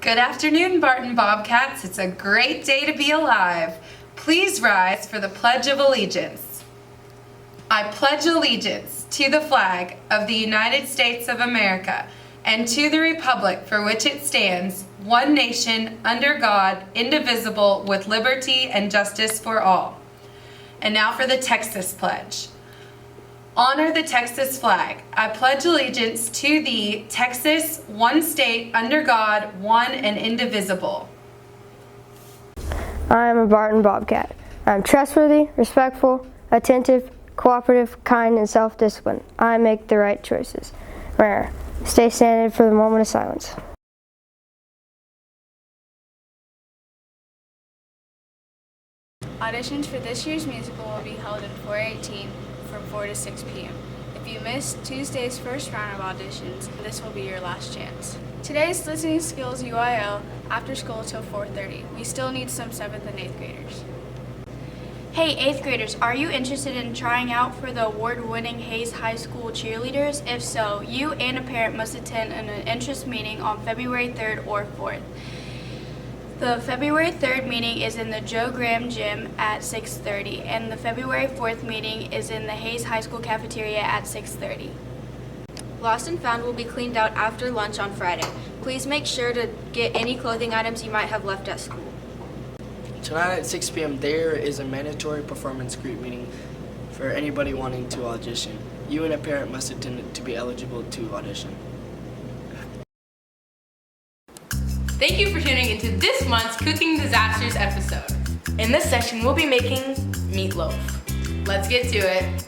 Good afternoon, Barton Bobcats. It's a great day to be alive. Please rise for the Pledge of Allegiance. I pledge allegiance to the flag of the United States of America and to the republic for which it stands, one nation, under God, indivisible, with liberty and justice for all. And now for the Texas Pledge. Honor the Texas flag. I pledge allegiance to thee, Texas, one state, under God, one and indivisible. I am a Barton Bobcat. I am trustworthy, respectful, attentive, cooperative, kind, and self-disciplined. I make the right choices. Rare. Stay standing for the moment of silence. Auditions for this year's musical will be held in 418 from 4 to 6 p.m. If you missed Tuesday's first round of auditions, this will be your last chance. Today's listening skills UIL after school till 4:30. We still need some 7th and 8th graders. Hey 8th graders, are you interested in trying out for the award-winning Hayes High School cheerleaders? If so, you and a parent must attend an interest meeting on February 3rd or 4th. The February 3rd meeting is in the Joe Graham Gym at 6:30, and the February 4th meeting is in the Hayes High School cafeteria at 6:30. Lost and Found will be cleaned out after lunch on Friday. Please make sure to get any clothing items you might have left at school. Tonight at 6 p.m. there is a mandatory performance group meeting for anybody wanting to audition. You and a parent must attend it to be eligible to audition. Thank you for tuning into this month's Cooking Disasters episode. In this section, we'll be making meatloaf. Let's get to it.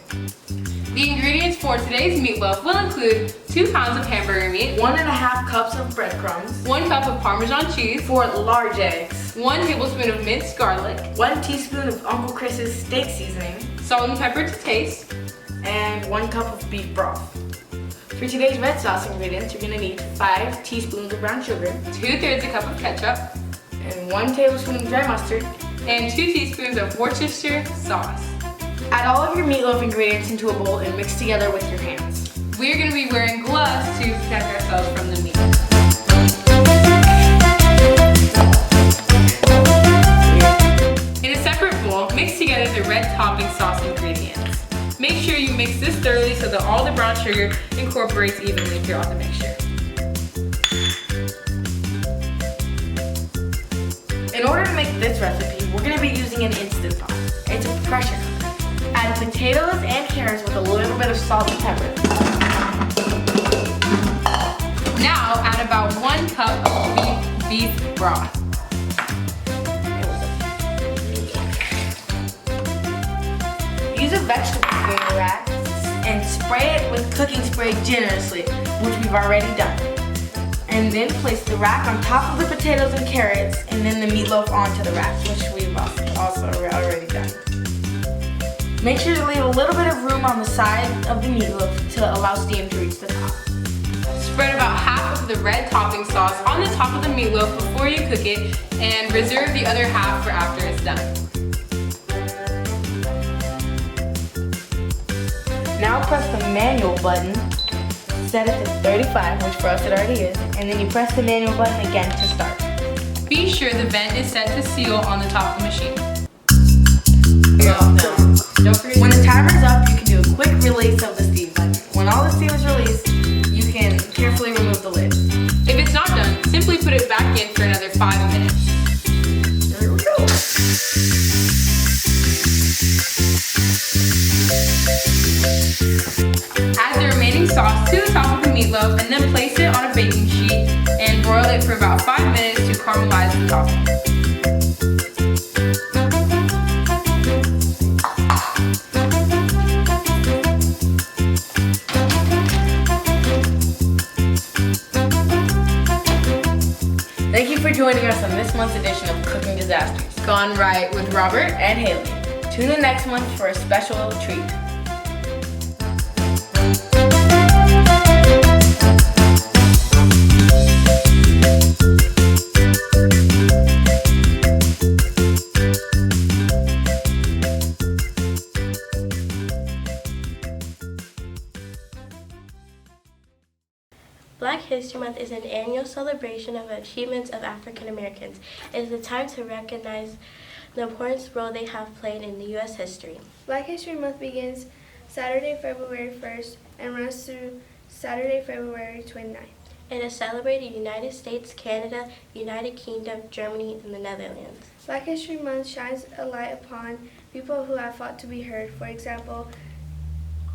The ingredients for today's meatloaf will include 2 pounds of hamburger meat, 1.5 cups of breadcrumbs, 1 cup of Parmesan cheese, 4 large eggs, 1 tablespoon of minced garlic, 1 teaspoon of Uncle Chris's steak seasoning, salt and pepper to taste, and 1 cup of beef broth. For today's red sauce ingredients, you're going to need 5 teaspoons of brown sugar, 2/3 a cup of ketchup, and 1 tablespoon of dry mustard, and 2 teaspoons of Worcestershire sauce. Add all of your meatloaf ingredients into a bowl and mix together with your hands. We're going to be wearing gloves to protect ourselves from the meat. In a separate bowl, mix together the red topping sauce ingredients. Make sure you mix this thoroughly so that all the brown sugar incorporates evenly throughout the mixture. In order to make this recipe, we're going to be using an Instant Pot. It's a pressure cooker. Add potatoes and carrots with a little bit of salt and pepper. Now add about 1 cup of beef broth. Use a vegetable grater rack and spray it with cooking spray generously, which we've already done. And then place the rack on top of the potatoes and carrots, and then the meatloaf onto the rack, which we've also already done. Make sure to leave a little bit of room on the side of the meatloaf to allow steam to reach the top. Spread about half of the red topping sauce on the top of the meatloaf before you cook it, and reserve the other half for after it's done. Now press the manual button, set it to 35, which for us it already is, and then you press the manual button again to start. Be sure the vent is set to seal on the top of the machine. When the timer is up, you can do a quick release of the steam button. When all the steam is released, you can carefully remove the lid. If it's not done, simply put it back in for another 5 minutes. Here we go. Add the remaining sauce to the top of the meatloaf and then place it on a baking sheet and broil it for about 5 minutes to caramelize the topping. Thank you for joining us on this month's edition of Cooking Disasters. Gone Right with Robert And Haley. Tune in next month for a special treat. Black History Month Month is an annual celebration of achievements of African Americans. It is a time to recognize the important role they have played in U.S. history. Black History Month begins Saturday, February 1st and runs through Saturday, February 29th. It is celebrated in the United States, Canada, United Kingdom, Germany, and the Netherlands. Black History Month shines a light upon people who have fought to be heard. For example,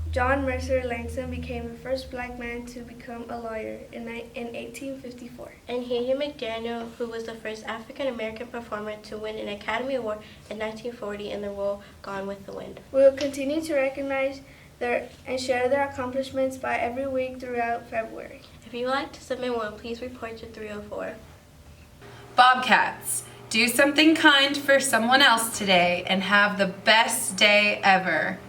John Mercer Langston became the first black man to become a lawyer in 1854. And Huey McDaniel, who was the first African American performer to win an Academy Award in 1940 in the role Gone with the Wind. We will continue to recognize and share their accomplishments by every week throughout February. If you would like to submit one, please report to 304. Bobcats, do something kind for someone else today and have the best day ever.